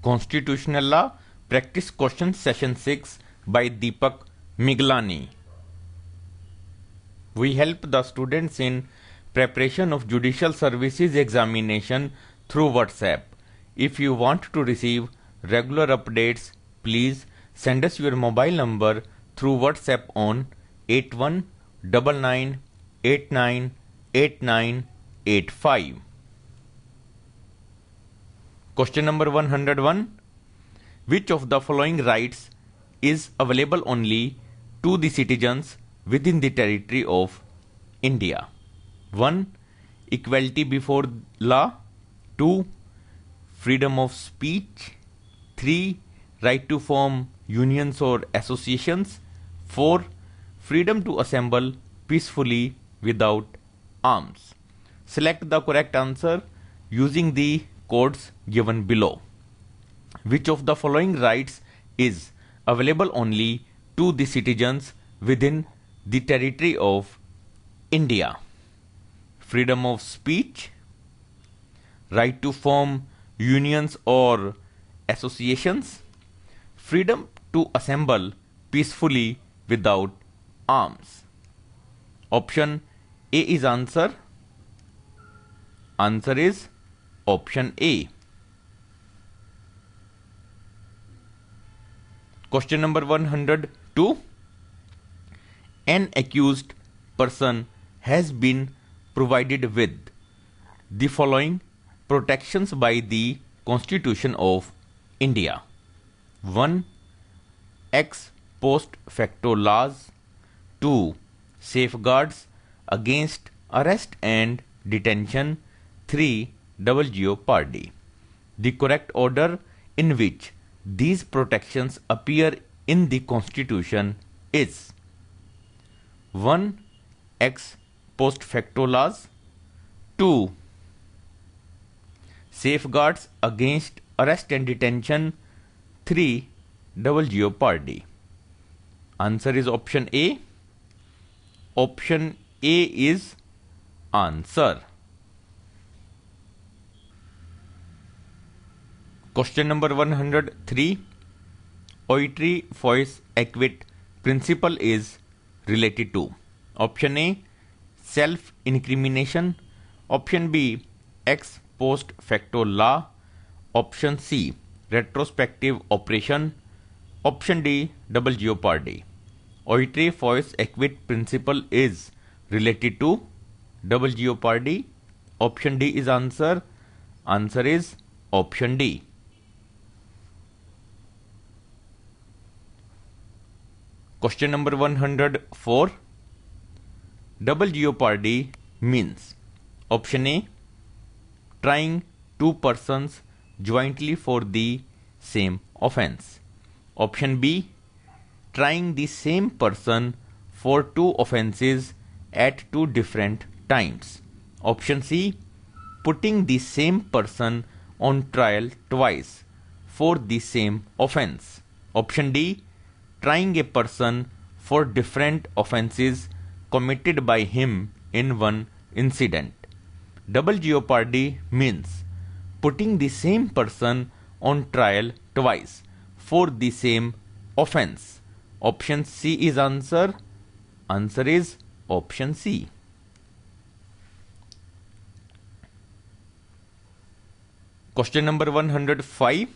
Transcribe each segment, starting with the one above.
Constitutional Law Practice Question Session 6 by Deepak Miglani. We help the students in preparation of judicial services examination through WhatsApp. If you want to receive regular updates, please send us your mobile number through WhatsApp on 8199898985. Question number 101. Which of the following rights is available only to the citizens within the territory of India? 1. Equality before law. 2. Freedom of speech. 3. Right to form unions or associations. 4. Freedom to assemble peacefully without arms. Select the correct answer using the codes given below. Which of the following rights is available only to the citizens within the territory of India? Freedom of speech, right to form unions or associations, freedom to assemble peacefully without arms. Option A is answer. Answer is option A. Question number 102. An accused person has been provided with the following protections by the Constitution of India. 1. Ex post facto laws. 2. Safeguards against arrest and detention. 3. Double jeopardy. The correct order in which these protections appear in the Constitution is 1. Ex post facto laws. 2. Safeguards against arrest and detention. 3. Double jeopardy. Answer is option A. Option A is answer. Question number 103. Auditory voice acquit principle is related to. Option A. Self-incrimination. Option B. Ex post facto law. Option C. Retrospective operation. Option D. Double jeopardy. Auditory voice acquit principle is related to double jeopardy. Option D is answer. Answer is option D. Question number 104. Double jeopardy means option A. Trying two persons jointly for the same offense. Option B. Trying the same person for two offenses at two different times. Option C. Putting the same person on trial twice for the same offense. Option D. Trying a person for different offenses committed by him in one incident. Double jeopardy means putting the same person on trial twice for the same offense. Option C is answer. Answer is option C. Question number 105.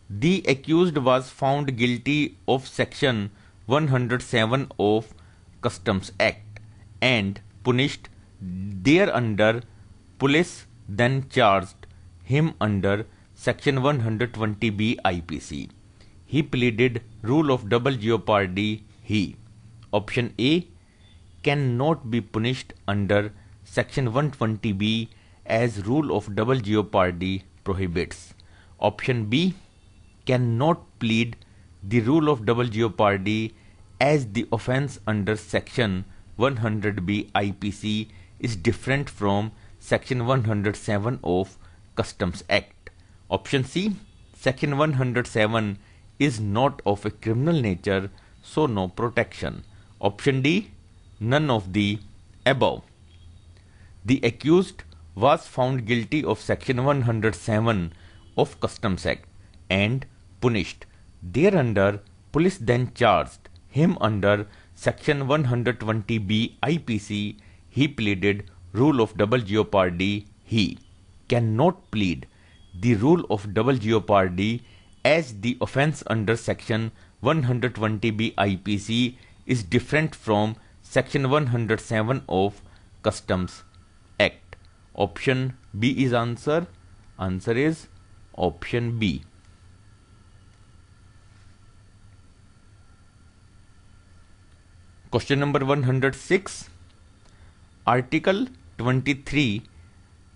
The accused was found guilty of Section 107 of Customs Act and punished thereunder. Police then charged him under Section 120B IPC. He pleaded rule of double jeopardy. He. Option A. Cannot be punished under Section 120B as rule of double jeopardy prohibits. Option B. Cannot plead the rule of double jeopardy as the offense under Section 100B IPC is different from Section 107 of Customs Act. Option C. Section 107 is not of a criminal nature, so no protection. Option D. None of the above. The accused was found guilty of Section 107 of Customs Act and punished. Thereunder, police then charged him under Section 120B IPC. He pleaded rule of double jeopardy. He cannot plead the rule of double jeopardy as the offence under Section 120B IPC is different from Section 107 of Customs Act. Option B is answer. Answer is option B. Question number 106. Article 23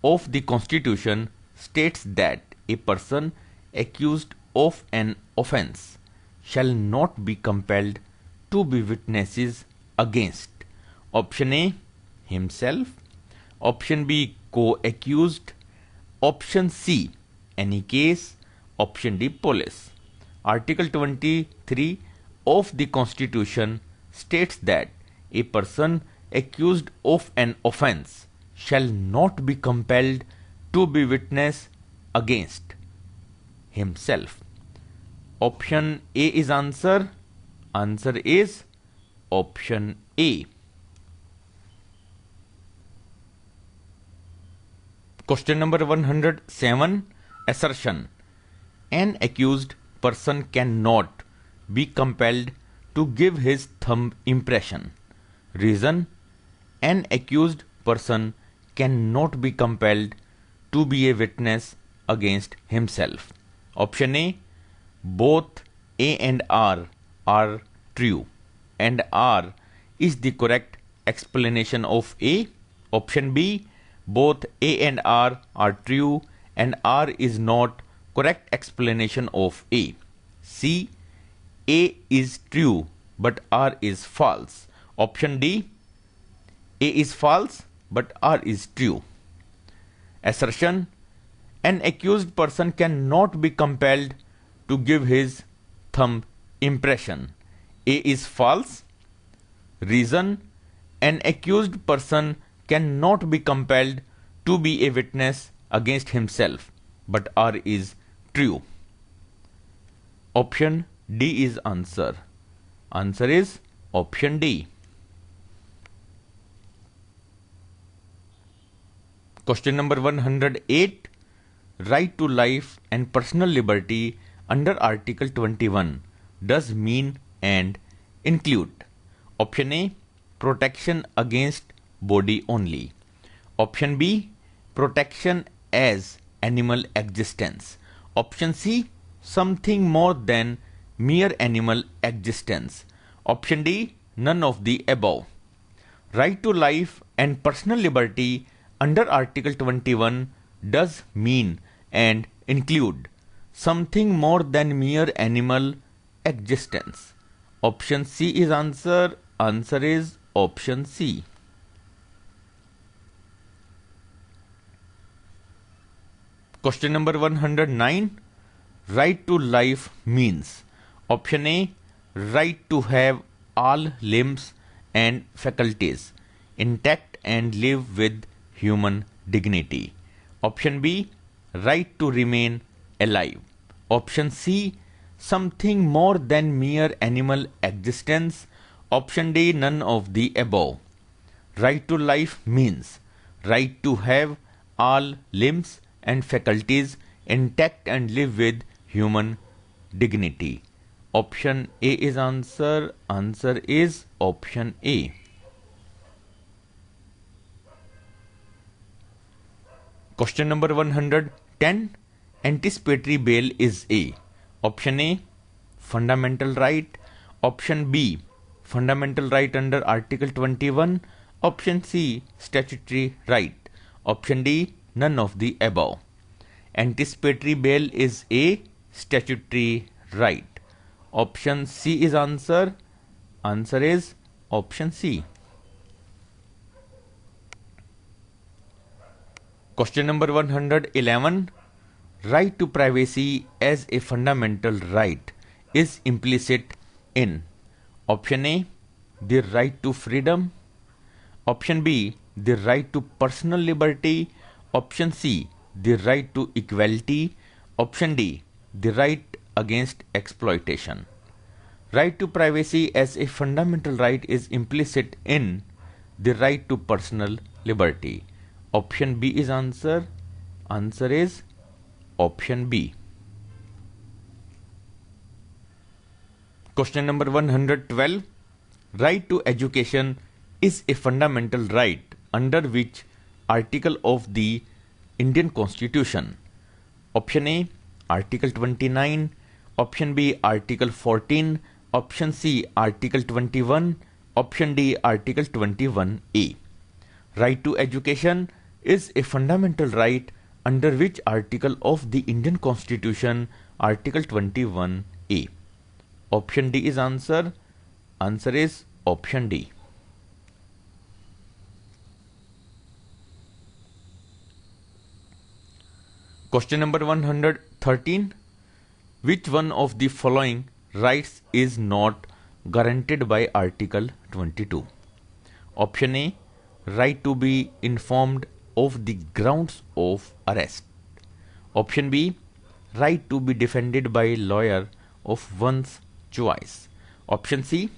of the Constitution states that a person accused of an offence shall not be compelled to be witnesses against. Option A, himself. Option B, co-accused. Option C, any case. Option D, police. Article 23 of the Constitution states that a person accused of an offence shall not be compelled to be witness against himself. Option A is answer. Answer is option A. Question number 107. Assertion. An accused person cannot be compelled to give his thumb impression. Reason. An accused person cannot be compelled to be a witness against himself. Option A. Both A and R are true, and R is the correct explanation of A. Option B. Both A and R are true, and R is not correct explanation of A. C. A is true, but R is false. Option D. A is false, but R is true. Assertion. An accused person cannot be compelled to give his thumb impression. A is false. Reason. An accused person cannot be compelled to be a witness against himself, but R is true. Option D is answer. Answer is option D. Question number 108. Right to life and personal liberty under Article 21 does mean and include. Option A. Protection against body only. Option B. Protection as animal existence. Option C. Something more than mere animal existence. Option D. None of the above. Right to life and personal liberty under Article 21 does mean and include something more than mere animal existence. Option C is answer. Answer is option C. Question number 109. Right to life means. Option A. Right to have all limbs and faculties intact and live with human dignity. Option B. Right to remain alive. Option C. Something more than mere animal existence. Option D. None of the above. Right to life means right to have all limbs and faculties intact and live with human dignity. Option A is answer. Answer is option A. Question number 110. Anticipatory bail is A. Option A. Fundamental right. Option B. Fundamental right under Article 21. Option C. Statutory right. Option D. None of the above. Anticipatory bail is A. Statutory right. Option C is answer. Answer is option C. Question number 111. Right to privacy as a fundamental right is implicit in. Option A. The right to freedom. Option B. The right to personal liberty. Option C. The right to equality. Option D. the right against exploitation. Right to privacy as a fundamental right is implicit in the right to personal liberty. Option B is answer. Answer is option B. Question number 112. Right to education is a fundamental right under which article of the Indian Constitution? Option A, Article 29. Option B, Article 14. Option C, Article 21. Option D, Article 21A. Right to education is a fundamental right under which article of the Indian Constitution? Article 21A. Option D is answer. Answer is option D. Question number 113. Which one of the following rights is not guaranteed by Article 22? Option A, right to be informed of the grounds of arrest. Option B, right to be defended by a lawyer of one's choice. Option C,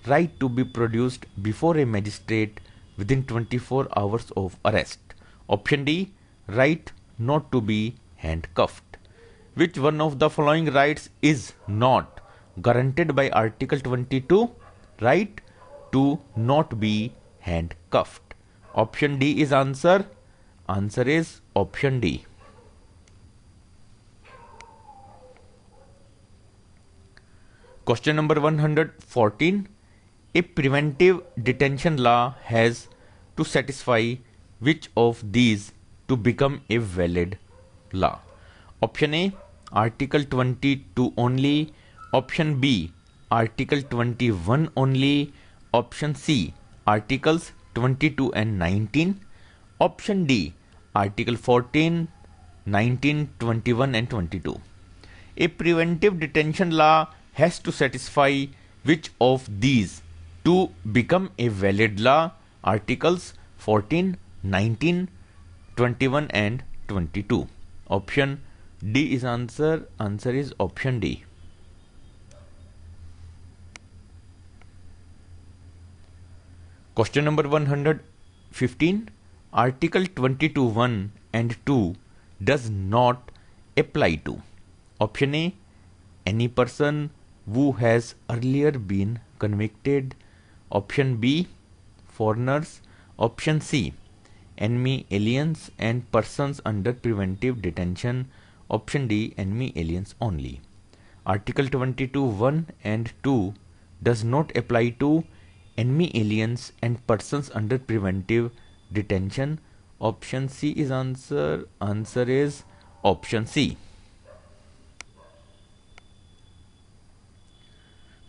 right to be produced before a magistrate within 24 hours of arrest. Option D, right not to be handcuffed. Which one of the following rights is not guaranteed by Article 22? Right to not be handcuffed. Option D is answer. Answer is option D. Question number 114. A preventive detention law has to satisfy which of these to become a valid law? Option A, Article 22 only. Option B, Article 21 only. Option C, Articles 22 and 19. Option D, Article 14, 19, 21 and 22. A preventive detention law has to satisfy which of these to become a valid law? Articles 14, 19, 21 and 22. Option D is answer. Answer is option D. Question number 115. Article 22(1) and 2 does not apply to. Option A, any person who has earlier been convicted. Option B, foreigners. Option C, enemy aliens and persons under preventive detention. Option D, enemy aliens only. Article 22(1) and 2 does not apply to enemy aliens and persons under preventive detention. Option C is answer. Answer is option C.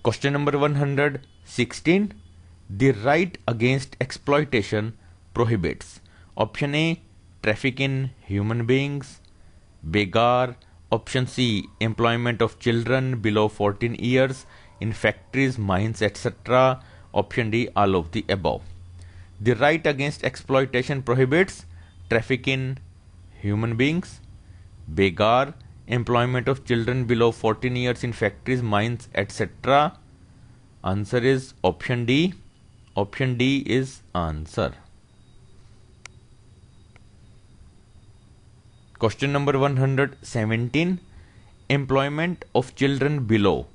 Question number 116. The right against exploitation prohibits. Option A, traffic in human beings. Begar. Option C, employment of children below 14 years in factories, mines, etc. Option D, all of the above. The right against exploitation prohibits traffic in human beings, begar, employment of children below 14 years in factories, mines, etc. Answer is option D. Option D is answer. Question number 117. Employment of children below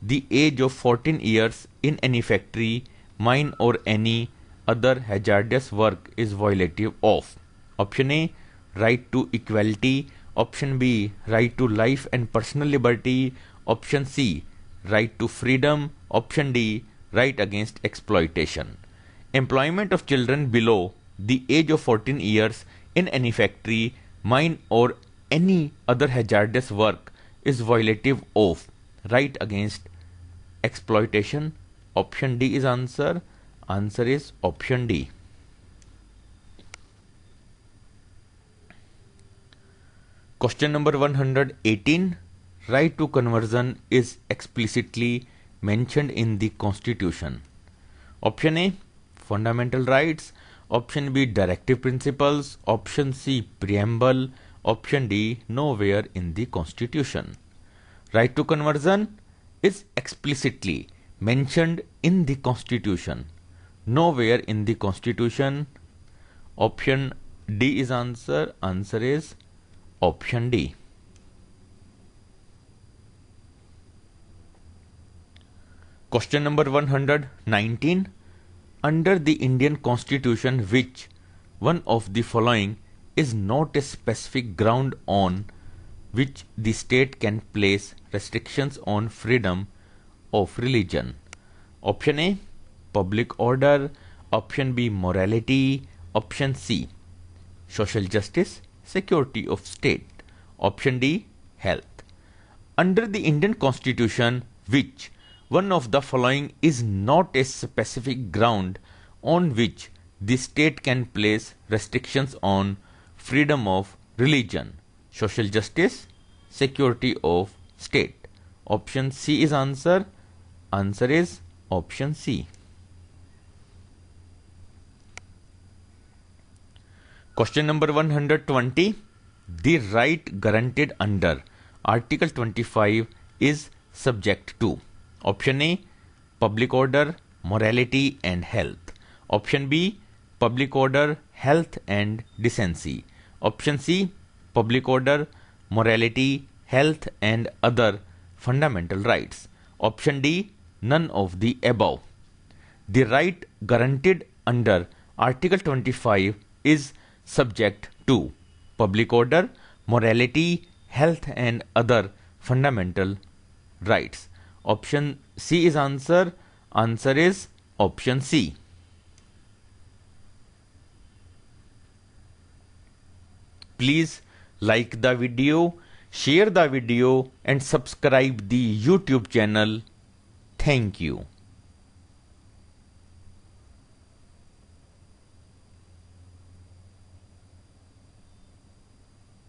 the age of 14 years in any factory, mine or any other hazardous work is violative of. Option A, right to equality. Option B, right to life and personal liberty. Option C, right to freedom. Option D, right against exploitation. Employment of children below the age of 14 years in any factory, mine or any other hazardous work is violative of right against exploitation. Option D is answer. Answer is option D. Question number 118. Right to conversion is explicitly mentioned in the Constitution. Option A, fundamental rights. Option B, directive principles. Option C, preamble. Option D, nowhere in the Constitution. Right to conversion is explicitly mentioned in the Constitution. Nowhere in the Constitution. Option D is answer. Answer is option D. Question number 119. Under the Indian Constitution, which one of the following is not a specific ground on which the state can place restrictions on freedom of religion? Option A, public order. Option B, morality. Option C, social justice, security of state. Option D, health. Under the Indian Constitution, which one of the following is not a specific ground on which the state can place restrictions on freedom of religion, social justice, security of state? Option C is answer. Answer is option C. Question number 120. The right guaranteed under Article 25 is subject to. Option A, public order, morality and health. Option B, public order, health and decency. Option C, public order, morality, health and other fundamental rights. Option D, none of the above. The right guaranteed under Article 25 is subject to public order, morality, health and other fundamental rights. Option C is answer. Answer is option C. Please like the video, share the video and subscribe the YouTube channel. Thank you.